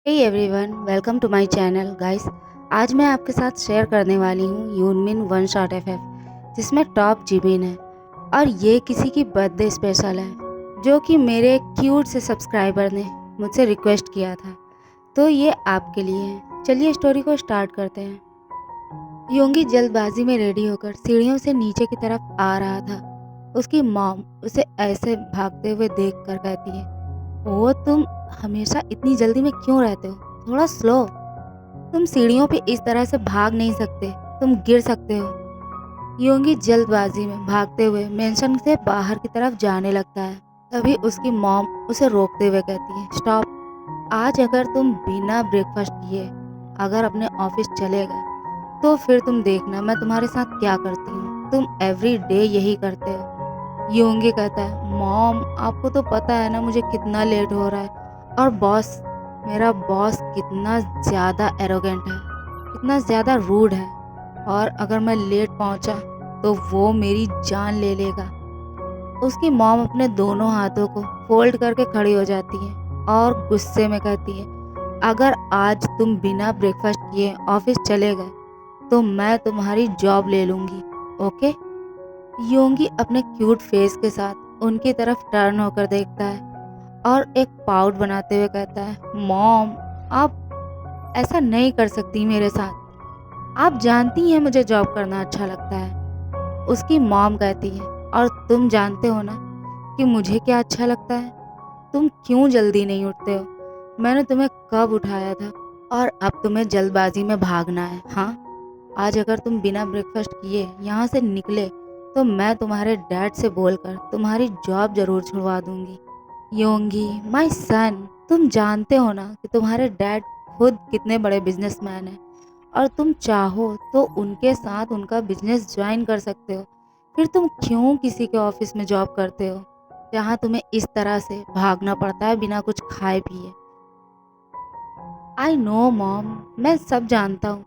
Hey everyone, welcome to my channel guys. आज मैं आपके साथ शेयर करने वाली हूँ यूनमिन वन शॉट एफएफ, जिसमें टॉप जिमिन है और ये किसी की बर्थडे स्पेशल है जो कि मेरे क्यूट से सब्सक्राइबर ने मुझसे रिक्वेस्ट किया था, तो ये आपके लिए है। चलिए स्टोरी को स्टार्ट करते हैं। योंगी जल्दबाजी में रेडी होकर सीढ़ियों से नीचे की तरफ आ रहा था। उसकी मॉम उसे ऐसे भागते हुए देखकर कहती है, ओ तुम हमेशा इतनी जल्दी में क्यों रहते हो? थोड़ा स्लो। तुम सीढ़ियों पे इस तरह से भाग नहीं सकते, तुम गिर सकते हो। योंगी जल्दबाजी में भागते हुए मेंशन से बाहर की तरफ जाने लगता है। तभी उसकी मॉम उसे रोकते हुए कहती है, स्टॉप। आज अगर तुम बिना ब्रेकफास्ट किए अगर अपने ऑफिस चले गए तो फिर तुम देखना मैं तुम्हारे साथ क्या करती हूँ। तुम एवरी डे यही करते हो। योंगी कहता है, मॉम आपको तो पता है ना मुझे कितना लेट हो रहा है, और मेरा बॉस कितना ज़्यादा एरोगेंट है, कितना ज़्यादा रूड है, और अगर मैं लेट पहुंचा तो वो मेरी जान ले लेगा। उसकी मॉम अपने दोनों हाथों को फोल्ड करके खड़ी हो जाती है और गुस्से में कहती है, अगर आज तुम बिना ब्रेकफास्ट किए ऑफिस चले गए तो मैं तुम्हारी जॉब ले लूँगी, ओके? योंगी अपने क्यूट फेस के साथ उनकी तरफ टर्न होकर देखता है और एक पाउट बनाते हुए कहता है, मॉम आप ऐसा नहीं कर सकती मेरे साथ। आप जानती हैं मुझे जॉब करना अच्छा लगता है। उसकी मॉम कहती है, और तुम जानते हो ना कि मुझे क्या अच्छा लगता है। तुम क्यों जल्दी नहीं उठते हो? मैंने तुम्हें कब उठाया था और अब तुम्हें जल्दबाजी में भागना है? हाँ, आज अगर तुम बिना ब्रेकफास्ट किए यहाँ से निकले तो मैं तुम्हारे डैड से बोलकर तुम्हारी जॉब जरूर छुड़वा दूंगी। योंगी, माय सन, तुम जानते हो ना कि तुम्हारे डैड खुद कितने बड़े बिजनेसमैन हैं, और तुम चाहो तो उनके साथ उनका बिजनेस ज्वाइन कर सकते हो। फिर तुम क्यों किसी के ऑफिस में जॉब करते हो जहाँ तुम्हें इस तरह से भागना पड़ता है बिना कुछ खाए पिए? आई नो मॉम, मैं सब जानता हूँ,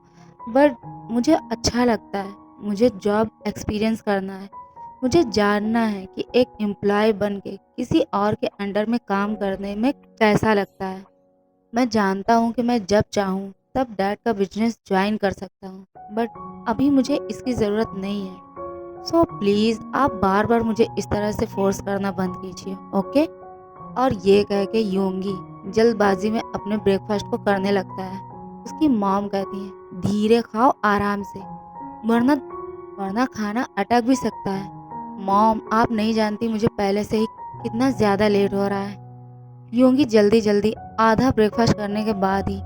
बट मुझे अच्छा लगता है। मुझे जॉब एक्सपीरियंस करना है। मुझे जानना है कि एक एम्प्लॉय बन के किसी और के अंडर में काम करने में कैसा लगता है। मैं जानता हूँ कि मैं जब चाहूँ तब डैड का बिजनेस ज्वाइन कर सकता हूँ, बट अभी मुझे इसकी ज़रूरत नहीं है। सो प्लीज़ आप बार बार मुझे इस तरह से फोर्स करना बंद कीजिए, ओके? और ये कह के योंगी जल्दबाजी में अपने ब्रेकफास्ट को करने लगता है। उसकी मॉम कहती है, धीरे खाओ आराम से, वरना वरना खाना अटक भी सकता है। मॉम आप नहीं जानती मुझे पहले से ही कितना ज़्यादा लेट हो रहा है। योंगी जल्दी जल्दी आधा ब्रेकफास्ट करने के बाद ही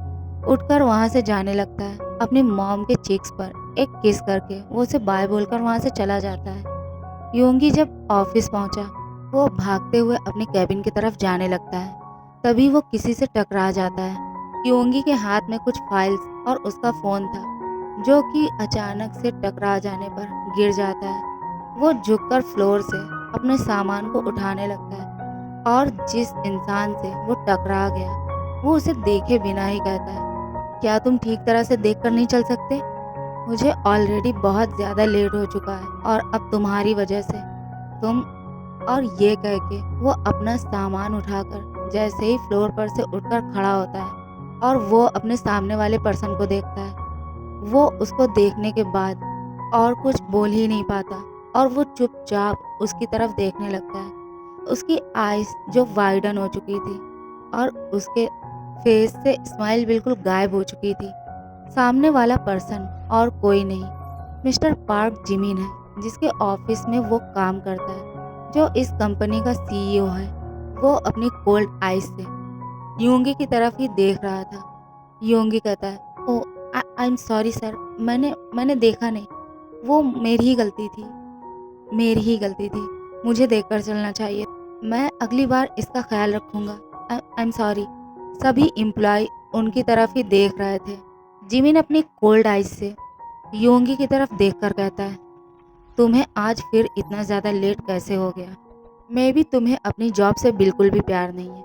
उठकर वहाँ से जाने लगता है। अपनी मॉम के चीक्स पर एक किस करके वो उसे बाय बोलकर वहाँ से चला जाता है। योंगी जब ऑफिस पहुंचा, वो भागते हुए अपने कैबिन की तरफ जाने लगता है। तभी वो किसी से टकरा जाता है। योंगी के हाथ में कुछ फाइल्स और उसका फ़ोन था, जो कि अचानक से टकरा जाने पर गिर जाता है। वो झुककर फ्लोर से अपने सामान को उठाने लगता है, और जिस इंसान से वो टकरा गया वो उसे देखे बिना ही कहता है, क्या तुम ठीक तरह से देखकर नहीं चल सकते? मुझे ऑलरेडी बहुत ज़्यादा लेट हो चुका है, और अब तुम्हारी वजह से तुम। और ये कह के वो अपना सामान उठाकर जैसे ही फ्लोर पर से उठकर खड़ा होता है और वो अपने सामने वाले पर्सन को देखता है, वो उसको देखने के बाद और कुछ बोल ही नहीं पाता, और वो चुपचाप उसकी तरफ देखने लगता है। उसकी आईज जो वाइडन हो चुकी थी और उसके फेस से स्माइल बिल्कुल गायब हो चुकी थी। सामने वाला पर्सन और कोई नहीं, मिस्टर पार्क जिमिन है, जिसके ऑफिस में वो काम करता है, जो इस कंपनी का सीईओ है। वो अपनी कोल्ड आइज से योंगी की तरफ ही देख रहा था। योंगी कहता है, ओ आई एम सॉरी सर, मैंने देखा नहीं, वो मेरी ही गलती थी। मुझे देखकर चलना चाहिए। मैं अगली बार इसका ख्याल रखूंगा। I am sorry. सभी एम्प्लॉय उनकी तरफ ही देख रहे थे। जिमिन अपनी कोल्ड आइज से योंगी की तरफ देखकर कहता है, तुम्हें आज फिर इतना ज़्यादा लेट कैसे हो गया? मे भी तुम्हें अपनी जॉब से बिल्कुल भी प्यार नहीं है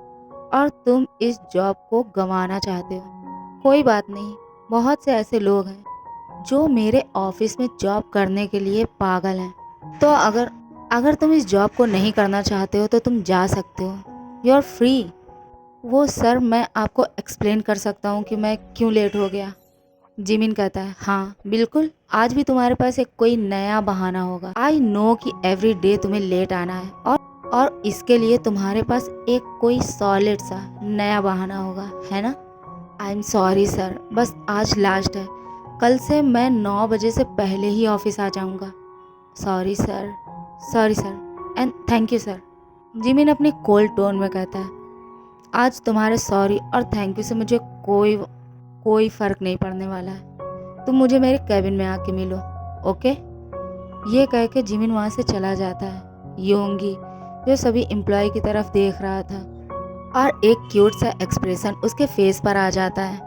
और तुम इस जॉब को गंवाना चाहते हो। कोई बात नहीं, बहुत से ऐसे लोग हैं जो मेरे ऑफिस में जॉब करने के लिए पागल हैं। तो अगर तुम इस जॉब को नहीं करना चाहते हो तो तुम जा सकते हो। You are free. वो सर मैं आपको एक्सप्लेन कर सकता हूँ कि मैं क्यों लेट हो गया। जिमिन कहता है हाँ बिल्कुल, आज भी तुम्हारे पास एक कोई नया बहाना होगा। आई नो कि एवरी डे तुम्हें लेट आना है और इसके लिए तुम्हारे पास एक कोई सॉलिड सा नया बहाना होगा, है ना? आई एम सॉरी सर, बस आज लास्ट है। कल से मैं 9 बजे से पहले ही ऑफिस आ जाऊंगा। Sorry sir, sorry sir and thank you sir. Jimin अपनी कोल्ड टोन में कहता है आज तुम्हारे सॉरी और थैंक यू से मुझे कोई फ़र्क नहीं पड़ने वाला है। तुम मुझे मेरे कैबिन में आके मिलो, ओके? ये कह के जिमिन वहाँ से चला जाता है। योंगी जो सभी एम्प्लॉय की तरफ देख रहा था और एक क्यूट सा एक्सप्रेशन उसके फेस पर आ जाता है।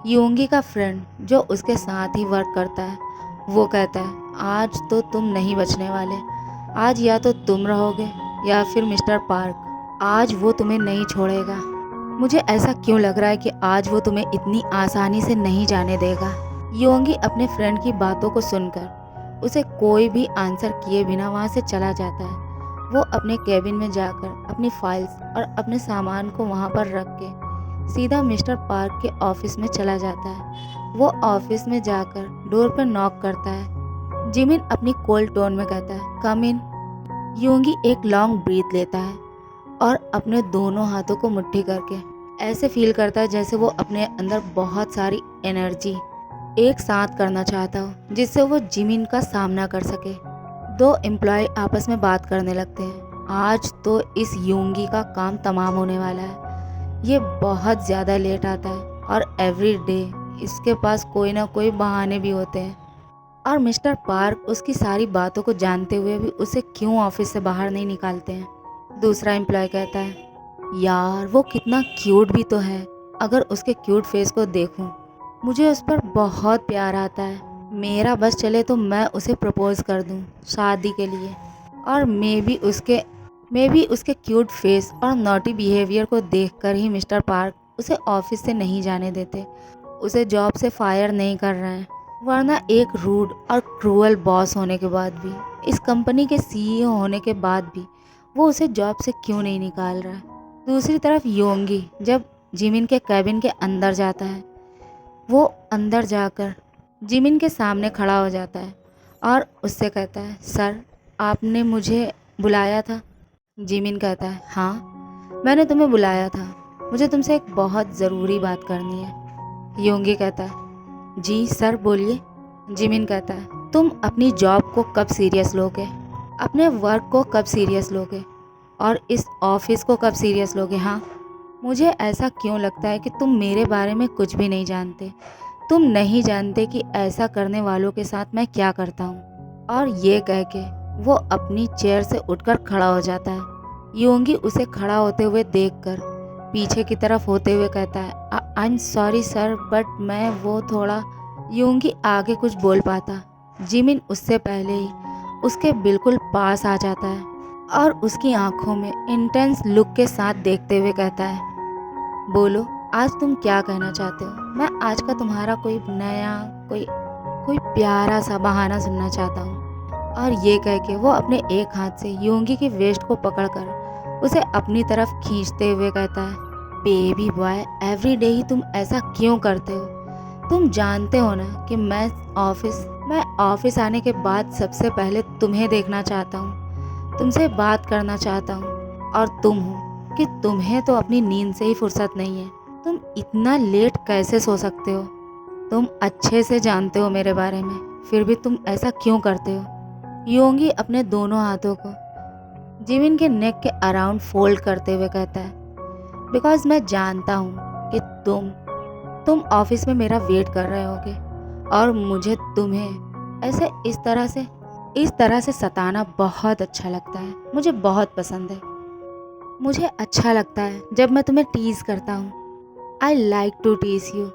योंगी का फ्रेंड जो उसके साथ ही वर्क करता है वो कहता है आज तो तुम नहीं बचने वाले। आज या तो तुम रहोगे या फिर मिस्टर पार्क, आज वो तुम्हें नहीं छोड़ेगा। मुझे ऐसा क्यों लग रहा है कि आज वो तुम्हें इतनी आसानी से नहीं जाने देगा। योंगी अपने फ्रेंड की बातों को सुनकर उसे कोई भी आंसर किए बिना वहाँ से चला जाता है। वो अपने कैबिन में जाकर अपनी फाइल्स और अपने सामान को वहाँ पर रख के सीधा मिस्टर पार्क के ऑफिस में चला जाता है। वो ऑफिस में जाकर डोर पर नॉक करता है। जिमिन अपनी कोल्ड टोन में कहता है कम इन। योंगी एक लॉन्ग ब्रीथ लेता है और अपने दोनों हाथों को मुट्ठी करके ऐसे फील करता है जैसे वो अपने अंदर बहुत सारी एनर्जी एक साथ करना चाहता हो जिससे वो जिमिन का सामना कर सके। दो एम्प्लॉय आपस में बात करने लगते हैं। आज तो इस योंगी का काम तमाम होने वाला है। ये बहुत ज़्यादा लेट आता है और एवरी डे इसके पास कोई ना कोई बहाने भी होते हैं और मिस्टर पार्क उसकी सारी बातों को जानते हुए भी उसे क्यों ऑफिस से बाहर नहीं निकालते हैं। दूसरा एम्प्लॉय कहता है यार वो कितना क्यूट भी तो है। अगर उसके क्यूट फेस को देखूं मुझे उस पर बहुत प्यार आता है। मेरा बस चले तो मैं उसे प्रपोज कर दूं शादी के लिए। और मे भी उसके क्यूट फेस और नॉटी बिहेवियर को देखकर ही मिस्टर पार्क उसे ऑफिस से नहीं जाने देते, उसे जॉब से फायर नहीं कर रहे हैं। वरना एक रूड और क्रूअल बॉस होने के बाद भी, इस कंपनी के सीईओ होने के बाद भी वो उसे जॉब से क्यों नहीं निकाल रहा है। दूसरी तरफ योंगी जब जिमिन के कैबिन के अंदर जाता है, वो अंदर जाकर जिमिन के सामने खड़ा हो जाता है और उससे कहता है सर आपने मुझे बुलाया था। जिमिन कहता है हाँ मैंने तुम्हें बुलाया था, मुझे तुमसे एक बहुत ज़रूरी बात करनी है। योंगी कहता है जी सर बोलिए। जिमिन कहता है तुम अपनी जॉब को कब सीरियस लोगे, अपने वर्क को कब सीरियस लोगे और इस ऑफिस को कब सीरियस लोगे। हाँ मुझे ऐसा क्यों लगता है कि तुम मेरे बारे में कुछ भी नहीं जानते। तुम नहीं जानते कि ऐसा करने वालों के साथ मैं क्या करता हूँ। और ये कह के वो अपनी चेयर से उठकर खड़ा हो जाता है। योंगी उसे खड़ा होते हुए देखकर पीछे की तरफ होते हुए कहता है I am sorry sir but मैं वो थोड़ा। योंगी आगे कुछ बोल पाता, जिमिन उससे पहले ही उसके बिल्कुल पास आ जाता है और उसकी आंखों में इंटेंस लुक के साथ देखते हुए कहता है बोलो आज तुम क्या कहना चाहते हो। मैं आज का तुम्हारा कोई नया कोई प्यारा सा बहाना सुनना चाहता हूँ। और ये कह के वो अपने एक हाथ से योंगी की वेस्ट को पकड़कर उसे अपनी तरफ खींचते हुए कहता है बेबी बॉय एवरी डे ही तुम ऐसा क्यों करते हो। तुम जानते हो ना कि मैं ऑफिस आने के बाद सबसे पहले तुम्हें देखना चाहता हूँ, तुमसे बात करना चाहता हूँ। और तुम हो कि तुम्हें तो अपनी नींद से ही फुर्सत नहीं है। तुम इतना लेट कैसे सो सकते हो। तुम अच्छे से जानते हो मेरे बारे में, फिर भी तुम ऐसा क्यों करते हो। योंगी अपने दोनों हाथों को जिमिन के नेक के अराउंड फोल्ड करते हुए कहता है बिकॉज मैं जानता हूँ कि तुम ऑफिस में मेरा वेट कर रहे होगे और मुझे तुम्हें ऐसे इस तरह से सताना बहुत अच्छा लगता है। मुझे बहुत पसंद है। मुझे अच्छा लगता है जब मैं तुम्हें टीज करता हूँ। I like to tease you.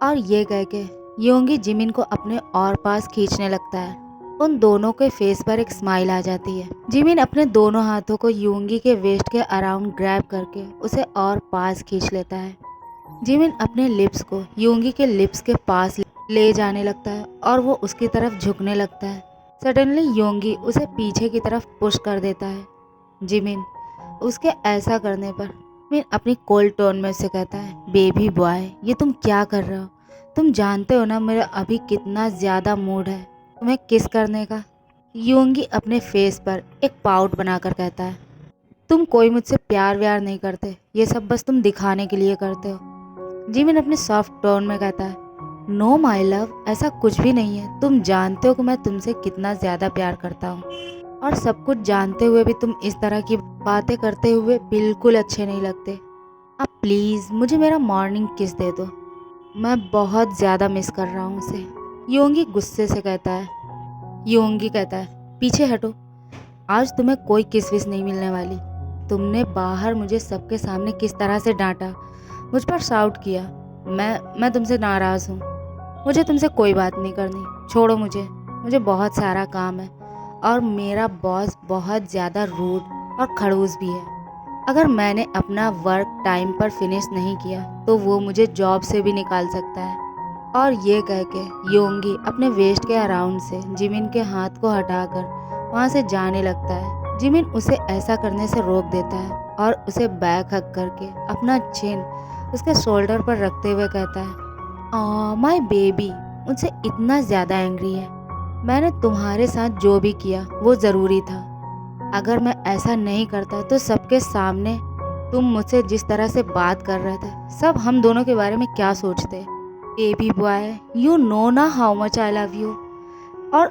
और ये कह के योंगी जिमिन को अपने और पास खींचने लगता है। उन दोनों के फेस पर एक स्माइल आ जाती है। जिमिन अपने दोनों हाथों को योंगी के वेस्ट के अराउंड ग्रैब करके उसे और पास खींच लेता है। जिमिन अपने लिप्स को योंगी के लिप्स के पास ले जाने लगता है और वो उसकी तरफ झुकने लगता है। सडनली योंगी उसे पीछे की तरफ पुश कर देता है। जिमिन उसके ऐसा करने पर मैं अपनी कोल्ड टोन में उसे कहता है, बेबी बॉय ये तुम क्या कर रहे हो? तुम जानते हो ना मेरा अभी कितना ज़्यादा मूड है तुम्हें किस करने का। योंगी अपने फेस पर एक पाउट बनाकर कहता है, तुम कोई मुझसे प्यार व्यार नहीं करते, ये सब बस तुम दिखाने के लिए करते हो। जिमिन अपने सॉफ्ट टोन में कहता है, नो माय लव ऐसा कुछ भी नहीं है, तुम जानते हो कि मैं तुमसे कितना ज़्यादा प्यार करता हूँ और सब कुछ जानते हुए भी तुम इस तरह की बातें करते हुए बिल्कुल अच्छे नहीं लगते। अब प्लीज़ मुझे मेरा मॉर्निंग किस दे दो, मैं बहुत ज़्यादा मिस कर रहा हूँ उसे। योंगी गुस्से से कहता है, योंगी कहता है, पीछे हटो, आज तुम्हें कोई किस विस नहीं मिलने वाली। तुमने बाहर मुझे सबके सामने किस तरह से डांटा, मुझ पर शाउट किया। मैं तुमसे नाराज़ हूँ, मुझे तुमसे कोई बात नहीं करनी, छोड़ो मुझे बहुत सारा काम है और मेरा बॉस बहुत ज़्यादा रूड और खड़ूस भी है। अगर मैंने अपना वर्क टाइम पर फिनिश नहीं किया तो वो मुझे जॉब से भी निकाल सकता है। और ये कह के योंगी अपने वेस्ट के अराउंड से जिमिन के हाथ को हटाकर वहाँ से जाने लगता है। जिमिन उसे ऐसा करने से रोक देता है और उसे बैक हक करके अपना चिन उसके शोल्डर पर रखते हुए कहता है, माय बेबी मुझसे इतना ज़्यादा एंग्री है। मैंने तुम्हारे साथ जो भी किया वो ज़रूरी था। अगर मैं ऐसा नहीं करता तो सबके सामने तुम मुझसे जिस तरह से बात कर रहे थे सब हम दोनों के बारे में क्या सोचते। बेबी बॉय यू नो ना how much I love you. और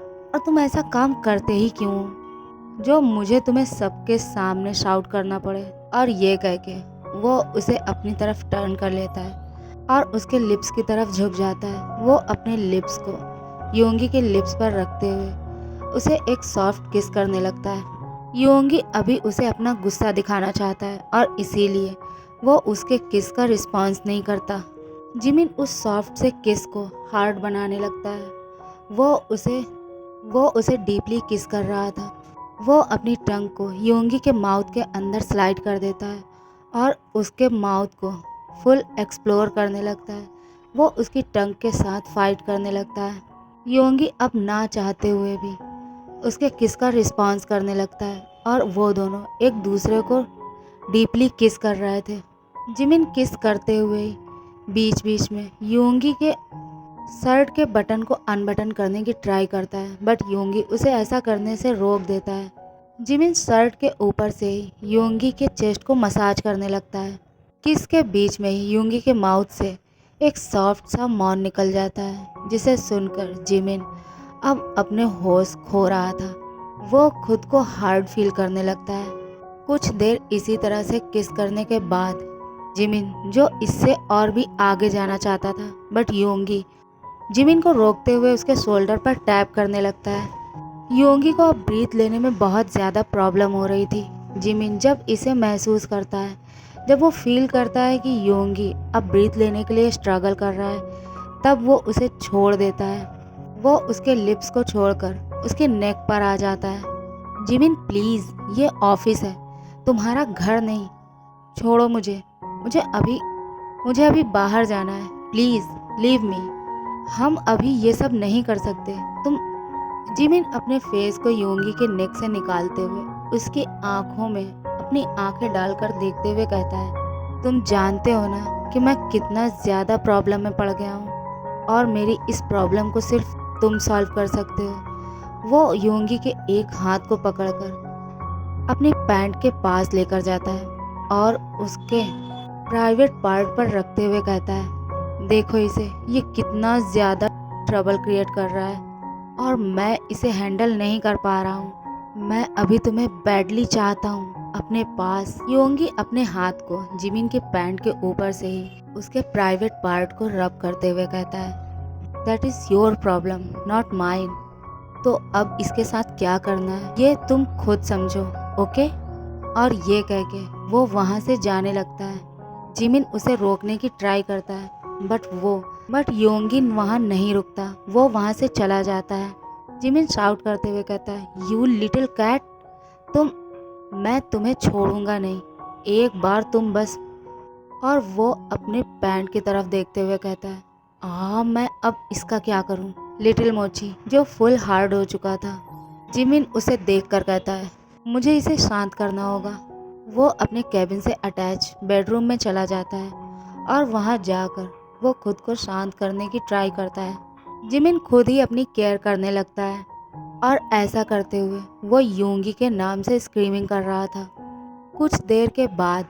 तुम ऐसा काम करते ही क्यों जो मुझे तुम्हें सबके सामने शाउट करना पड़े। और ये कह के वो उसे अपनी तरफ टर्न कर लेता है और उसके लिप्स की तरफ झुक जाता है। वो अपने लिप्स को योंगी के लिप्स पर रखते हुए उसे एक सॉफ्ट किस करने लगता है। योंगी अभी उसे अपना गुस्सा दिखाना चाहता है और इसीलिए वो उसके किस का रिस्पॉन्स नहीं करता। जिमिन उस सॉफ्ट से किस को हार्ड बनाने लगता है। वो उसे डीपली किस कर रहा था। वो अपनी टंग को योंगी के माउथ के अंदर स्लाइड कर देता है और उसके माउथ को फुल एक्सप्लोर करने लगता है। वो उसकी टंग के साथ फाइट करने लगता है। योंगी अब ना चाहते हुए भी उसके किस का रिस्पॉन्स करने लगता है और वो दोनों एक दूसरे को डीपली किस कर रहे थे। जिमिन किस करते हुए बीच बीच में योंगी के शर्ट के बटन को अनबटन करने की ट्राई करता है, बट योंगी उसे ऐसा करने से रोक देता है। जिमिन शर्ट के ऊपर से ही योंगी के चेस्ट को मसाज करने लगता है। किस के बीच में ही योंगी के माउथ से एक सॉफ्ट सा मौन निकल जाता है, जिसे सुनकर जिमिन अब अपने होश खो रहा था। वो खुद को हार्ड फील करने लगता है। कुछ देर इसी तरह से किस करने के बाद जिमिन, जो इससे और भी आगे जाना चाहता था, बट योंगी जिमिन को रोकते हुए उसके शोल्डर पर टैप करने लगता है। योंगी को अब ब्रीथ लेने में बहुत ज़्यादा प्रॉब्लम हो रही थी। जिमिन जब इसे महसूस करता है, जब वो फील करता है कि योंगी अब ब्रीथ लेने के लिए स्ट्रगल कर रहा है, तब वो उसे छोड़ देता है। वो उसके लिप्स को छोड़कर उसके नेक पर आ जाता है। जिमिन प्लीज़, ये ऑफिस है, तुम्हारा घर नहीं, छोड़ो मुझे अभी बाहर जाना है, प्लीज़ लीव मी। हम अभी ये सब नहीं कर सकते तुम। जिमिन अपने फेस को योंगी के नेक से निकालते हुए उसकी आंखों में अपनी आंखें डालकर देखते हुए कहता है, तुम जानते हो ना कि मैं कितना ज़्यादा प्रॉब्लम में पड़ गया हूँ और मेरी इस प्रॉब्लम को सिर्फ तुम सॉल्व कर सकते हो। वो योंगी के एक हाथ को पकड़कर अपनी पैंट के पास लेकर जाता है और उसके प्राइवेट पार्ट पर रखते हुए कहता है, देखो इसे, ये कितना ज़्यादा ट्रबल क्रिएट कर रहा है और मैं इसे हैंडल नहीं कर पा रहा हूँ। मैं अभी तुम्हें बैडली चाहता हूँ अपने पास। योंगी अपने हाथ को जिमिन के पैंट के ऊपर से ही उसके प्राइवेट पार्ट को रब करते हुए कहता है, that is your problem not mine. तो अब इसके साथ क्या करना है ये तुम खुद समझो, ओके। और ये कह के वो वहाँ से जाने लगता है। जिमिन उसे रोकने की ट्राई करता है, बट योंगी वहाँ नहीं रुकता, वो वहाँ से चला जाता है। जिमिन शाउट करते हुए कहता है, यू लिटिल कैट, मैं तुम्हें छोड़ूंगा नहीं, एक बार तुम बस। और वो अपने पैंट की तरफ देखते हुए कहता है, मैं अब इसका क्या करूं? लिटिल मोची जो फुल हार्ड हो चुका था। जिमिन उसे देखकर कहता है, मुझे इसे शांत करना होगा। वो अपने कैबिन से अटैच बेडरूम में चला जाता है और वहाँ जाकर वो खुद को शांत करने की ट्राई करता है। जिमिन खुद ही अपनी केयर करने लगता है और ऐसा करते हुए वो योंगी के नाम से स्क्रीमिंग कर रहा था। कुछ देर के बाद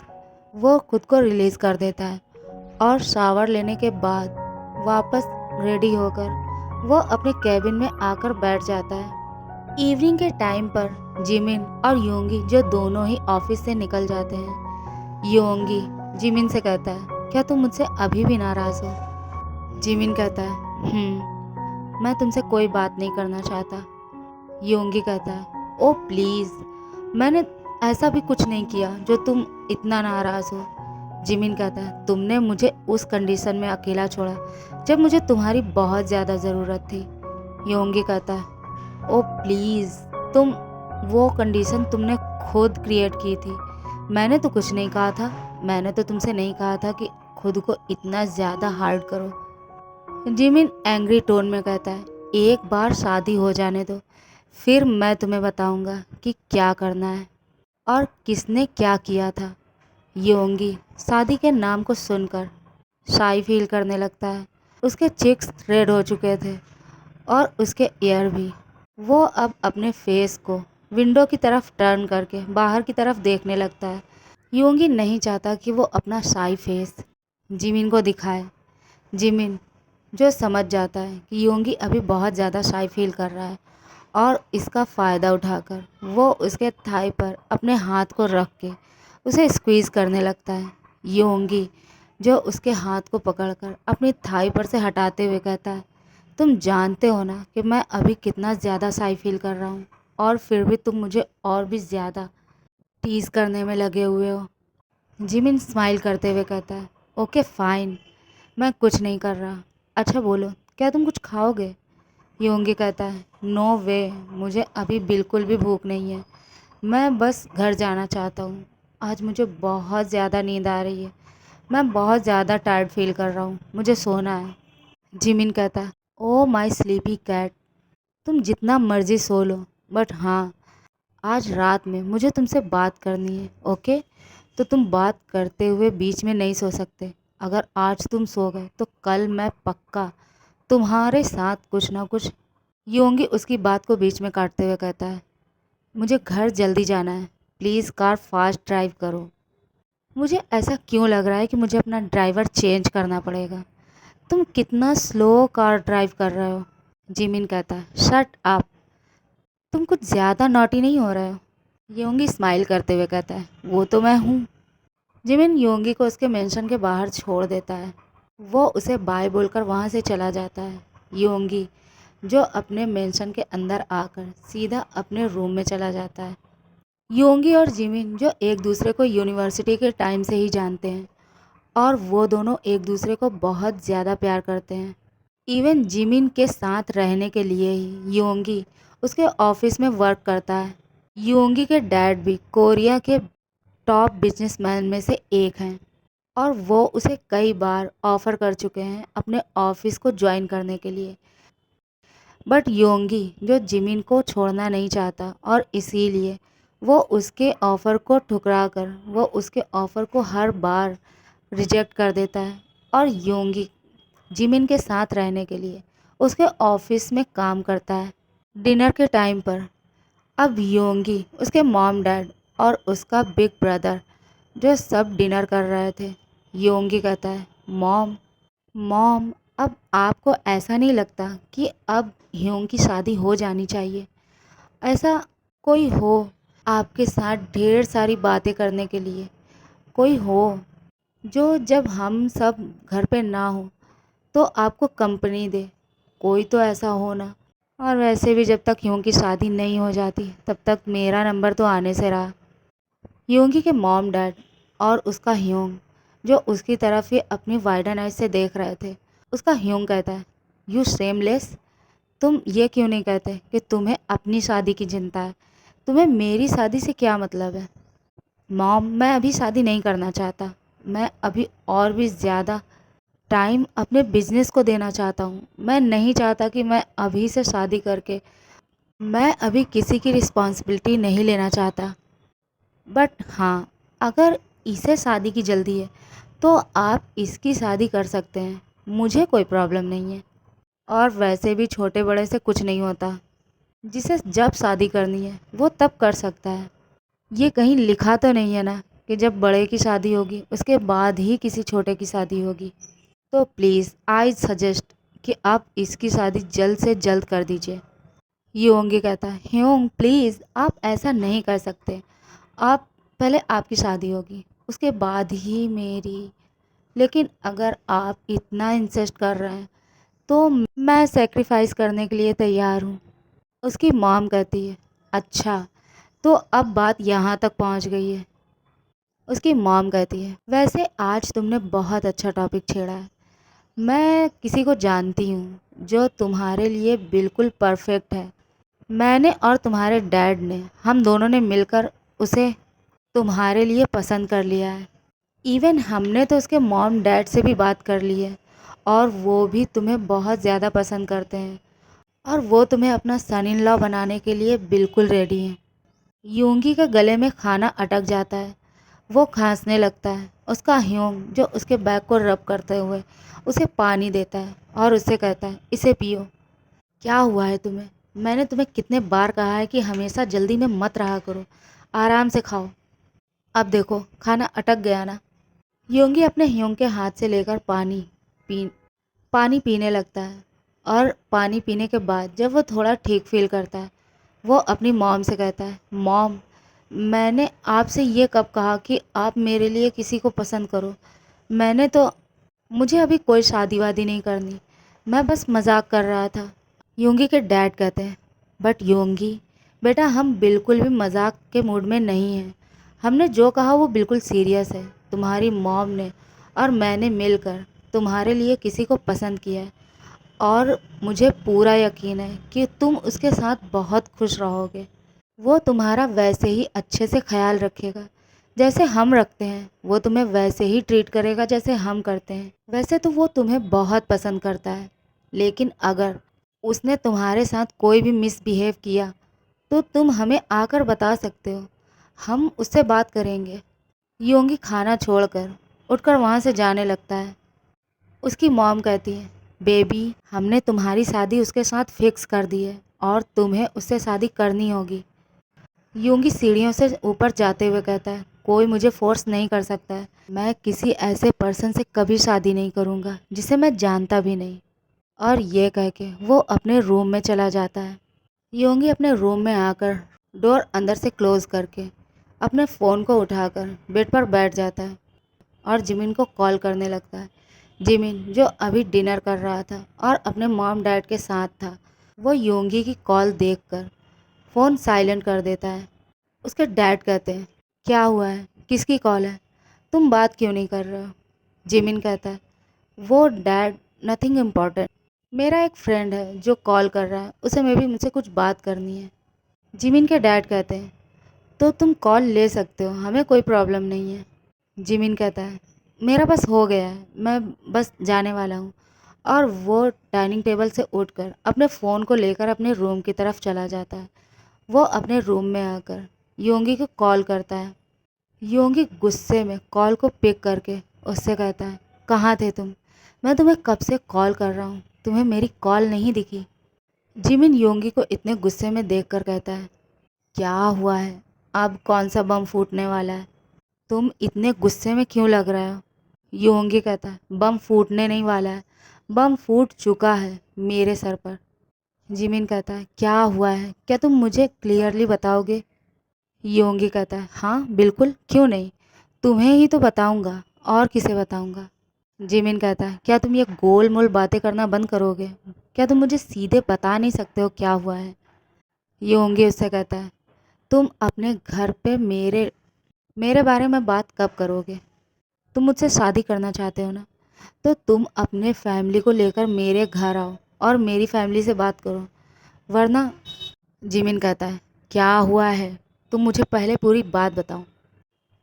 वो खुद को रिलीज़ कर देता है और शावर लेने के बाद वापस रेडी होकर वो अपने कैबिन में आकर बैठ जाता है। इवनिंग के टाइम पर जिमिन और योंगी जो दोनों ही ऑफिस से निकल जाते हैं। योंगी जिमिन से कहता है, क्या तुम मुझसे अभी भी नाराज़ हो? जिमिन कहता है, मैं तुमसे कोई बात नहीं करना चाहता। योंगी कहता है, ओ प्लीज़, मैंने ऐसा भी कुछ नहीं किया जो तुम इतना नाराज़ हो। जिमिन कहता है, तुमने मुझे उस कंडीशन में अकेला छोड़ा जब मुझे तुम्हारी बहुत ज़्यादा ज़रूरत थी। योंगी कहता है, ओ प्लीज़, तुम वो कंडीशन तुमने खुद क्रिएट की थी। मैंने तो कुछ नहीं कहा था। मैंने तो तुमसे नहीं कहा था कि खुद को इतना ज़्यादा हार्ड करो। जिमिन एंग्री टोन में कहता है, एक बार शादी हो जाने दो, फिर मैं तुम्हें बताऊंगा कि क्या करना है और किसने क्या किया था। योंगी शादी के नाम को सुनकर शाई फील करने लगता है। उसके चिक्स रेड हो चुके थे और उसके ईयर भी। वो अब अपने फेस को विंडो की तरफ टर्न करके बाहर की तरफ देखने लगता है। योंगी नहीं चाहता कि वो अपना शाई फेस जिमिन को दिखाए। जिमिन जो समझ जाता है कि योंगी अभी बहुत ज़्यादा शाई फील कर रहा है और इसका फ़ायदा उठाकर वो उसके थाई पर अपने हाथ को रख के उसे स्क्वीज़ करने लगता है। योंगी जो उसके हाथ को पकड़कर अपनी थाई पर से हटाते हुए कहता है, तुम जानते हो ना कि मैं अभी कितना ज़्यादा शाई फील कर रहा हूँ और फिर भी तुम मुझे और भी ज़्यादा टीज़ करने में लगे हुए हो। जिमिन स्माइल करते हुए कहता है, ओके फाइन, मैं कुछ नहीं कर रहा। अच्छा बोलो, क्या तुम कुछ खाओगे? योंगी कहता है, नो वे, मुझे अभी बिल्कुल भी भूख नहीं है। मैं बस घर जाना चाहता हूँ। आज मुझे बहुत ज़्यादा नींद आ रही है। मैं बहुत ज़्यादा टायर्ड फील कर रहा हूँ। मुझे सोना है। जिमिन कहता है, ओ माई स्लीपी कैट, तुम जितना मर्जी सो लो, बट हाँ, आज रात में मुझे तुमसे बात करनी है, ओके? तो तुम बात करते हुए बीच में नहीं सो सकते। अगर आज तुम सो गए तो कल मैं पक्का तुम्हारे साथ कुछ ना कुछ। योंगी उसकी बात को बीच में काटते हुए कहता है, मुझे घर जल्दी जाना है। प्लीज़ कार फास्ट ड्राइव करो। मुझे ऐसा क्यों लग रहा है कि मुझे अपना ड्राइवर चेंज करना पड़ेगा। तुम कितना स्लो कार ड्राइव कर रहे हो। जिमिन कहता है, शट अप, तुम कुछ ज़्यादा नॉटी नहीं हो रहे हो। योंगी स्माइल करते हुए कहता है, वो तो मैं हूँ। जिमिन योंगी को उसके मेंशन के बाहर छोड़ देता है। वो उसे बाय बोलकर वहाँ से चला जाता है। योंगी जो अपने मेंशन के अंदर आकर सीधा अपने रूम में चला जाता है। योंगी और जिमिन जो एक दूसरे को यूनिवर्सिटी के टाइम से ही जानते हैं और वो दोनों एक दूसरे को बहुत ज़्यादा प्यार करते हैं। इवन जिमिन के साथ रहने के लिए ही योंगी उसके ऑफिस में वर्क करता है। योंगी के डैड भी कोरिया के टॉप बिजनेसमैन में से एक हैं और वो उसे कई बार ऑफ़र कर चुके हैं अपने ऑफिस को ज्वाइन करने के लिए। बट योंगी जो जिमिन को छोड़ना नहीं चाहता और इसीलिए वो उसके ऑफ़र को ठुकरा कर वो उसके ऑफ़र को हर बार रिजेक्ट कर देता है और योंगी जिमिन के साथ रहने के लिए उसके ऑफिस में काम करता है। डिनर के टाइम पर अब योंगी उसके मॉम डैड और उसका बिग ब्रदर जो सब डिनर कर रहे थे। योंगी कहता है, मॉम मॉम, अब आपको ऐसा नहीं लगता कि अब ह्योंग की शादी हो जानी चाहिए? ऐसा कोई हो आपके साथ ढेर सारी बातें करने के लिए, कोई हो जो जब हम सब घर पे ना हो तो आपको कंपनी दे, कोई तो ऐसा हो ना। और वैसे भी जब तक ह्योंग की शादी नहीं हो जाती तब तक मेरा नंबर तो आने से रहा। ह्योंगी के मॉम डैड और उसका ह्योंग जो उसकी तरफ ही अपनी वाइडन आइज से देख रहे थे। उसका ह्योंग कहता है, यू शेमलेस, तुम ये क्यों नहीं कहते कि तुम्हें अपनी शादी की चिंता है? तुम्हें मेरी शादी से क्या मतलब है? मॉम, मैं अभी शादी नहीं करना चाहता। मैं अभी और भी ज़्यादा टाइम अपने बिजनेस को देना चाहता हूँ। मैं नहीं चाहता कि मैं अभी से शादी करके मैं अभी किसी की रिस्पॉन्सिबिलिटी नहीं लेना चाहता। बट हाँ, अगर इसे शादी की जल्दी है तो आप इसकी शादी कर सकते हैं, मुझे कोई प्रॉब्लम नहीं है। और वैसे भी छोटे बड़े से कुछ नहीं होता, जिसे जब शादी करनी है वो तब कर सकता है। ये कहीं लिखा तो नहीं है ना कि जब बड़े की शादी होगी उसके बाद ही किसी छोटे की शादी होगी। तो प्लीज़ आई सजेस्ट कि आप इसकी शादी जल्द से जल्द कर दीजिए। योंगी कहता है, ह्योंग प्लीज़ आप ऐसा नहीं कर सकते। आप पहले आपकी शादी होगी उसके बाद ही मेरी। लेकिन अगर आप इतना इंसिस्ट कर रहे हैं तो मैं सेक्रीफाइस करने के लिए तैयार हूँ। उसकी मॉम कहती है, अच्छा तो अब बात यहाँ तक पहुँच गई है। उसकी मॉम कहती है, वैसे आज तुमने बहुत अच्छा टॉपिक छेड़ा है। मैं किसी को जानती हूँ जो तुम्हारे लिए बिल्कुल परफेक्ट है। मैंने और तुम्हारे डैड ने, हम दोनों ने मिलकर उसे तुम्हारे लिए पसंद कर लिया है। इवन हमने तो उसके मॉम डैड से भी बात कर ली है और वो भी तुम्हें बहुत ज़्यादा पसंद करते हैं और वो तुम्हें अपना सन इन लॉ बनाने के लिए बिल्कुल रेडी हैं। यूंगी के गले में खाना अटक जाता है, वो खांसने लगता है। उसका ह्योंग जो उसके बैग को रब करते हुए उसे पानी देता है और उससे कहता है, इसे पियो। क्या हुआ है तुम्हें? मैंने तुम्हें कितने बार कहा है कि हमेशा जल्दी में मत रहा करो, आराम से खाओ। अब देखो खाना अटक गया ना। योंगी अपने ह्योंग के हाथ से लेकर पी पानी पीने लगता है और पानी पीने के बाद जब वो थोड़ा ठीक फील करता है वो अपनी मॉम से कहता है, मॉम मैंने आपसे ये कब कहा कि आप मेरे लिए किसी को पसंद करो। मैंने तो मुझे अभी कोई शादी वादी नहीं करनी, मैं बस मजाक कर रहा था। योंगी के डैड कहते हैं, बट योंगी बेटा हम बिल्कुल भी मजाक के मूड में नहीं हैं। हमने जो कहा वो बिल्कुल सीरियस है। तुम्हारी मॉम ने और मैंने मिलकर तुम्हारे लिए किसी को पसंद किया है और मुझे पूरा यकीन है कि तुम उसके साथ बहुत खुश रहोगे। वो तुम्हारा वैसे ही अच्छे से ख्याल रखेगा जैसे हम रखते हैं। वो तुम्हें वैसे ही ट्रीट करेगा जैसे हम करते हैं। वैसे तो वो तुम्हें बहुत पसंद करता है, लेकिन अगर उसने तुम्हारे साथ कोई भी मिसबिहेव किया तो तुम हमें आकर बता सकते हो, हम उससे बात करेंगे। योंगी खाना छोड़कर उठकर वहाँ से जाने लगता है। उसकी मॉम कहती है, बेबी हमने तुम्हारी शादी उसके साथ फिक्स कर दी है और तुम्हें उससे शादी करनी होगी। योंगी सीढ़ियों से ऊपर जाते हुए कहता है, कोई मुझे फोर्स नहीं कर सकता है। मैं किसी ऐसे पर्सन से कभी शादी नहीं करूँगा जिसे मैं जानता भी नहीं। और ये कह के वो अपने रूम में चला जाता है। योंगी अपने रूम में आकर डोर अंदर से क्लोज़ करके अपने फ़ोन को उठाकर बेड पर बैठ जाता है और जिमिन को कॉल करने लगता है। जिमिन जो अभी डिनर कर रहा था और अपने मॉम डैड के साथ था, वो योंगी की कॉल देखकर फ़ोन साइलेंट कर देता है। उसके डैड कहते हैं, क्या हुआ है, किसकी कॉल है, तुम बात क्यों नहीं कर रहे हो? जिमिन कहता है, वो डैड नथिंग इम्पॉर्टेंट, मेरा एक फ्रेंड है जो कॉल कर रहा है, उसे मे भी मुझसे कुछ बात करनी है। जिमिन के डैड कहते हैं, तो तुम कॉल ले सकते हो, हमें कोई प्रॉब्लम नहीं है। जिमिन कहता है, मेरा बस हो गया है, मैं बस जाने वाला हूँ। और वो डाइनिंग टेबल से उठकर अपने फ़ोन को लेकर अपने रूम की तरफ चला जाता है। वो अपने रूम में आकर योंगी को कॉल करता है। योंगी गुस्से में कॉल को पिक करके उससे कहता है, कहाँ थे तुम? मैं तुम्हें कब से कॉल कर रहा हूँ, तुम्हें मेरी कॉल नहीं दिखी? जिमिन योंगी को इतने गुस्से में देखकर कहता है, क्या हुआ है, अब कौन सा बम फूटने वाला है? तुम इतने गुस्से में क्यों लग रहे हो? योंगी कहता है, बम फूटने नहीं वाला है, बम फूट चुका है मेरे सर पर। जिमिन कहता है, क्या हुआ है, क्या तुम मुझे क्लियरली बताओगे? योंगी कहता है, हाँ बिल्कुल, क्यों नहीं, तुम्हें ही तो बताऊंगा, और किसे बताऊंगा? जिमिन कहता है, क्या तुम ये गोल मोल बातें करना बंद करोगे? क्या तुम मुझे सीधे बता नहीं सकते हो क्या हुआ है? योंगी उससे कहता है, तुम अपने घर पे मेरे मेरे बारे में बात कब करोगे? तुम मुझसे शादी करना चाहते हो ना, तो तुम अपने फैमिली को लेकर मेरे घर आओ और मेरी फैमिली से बात करो, वरना। जिमिन कहता है, क्या हुआ है, तुम मुझे पहले पूरी बात बताओ।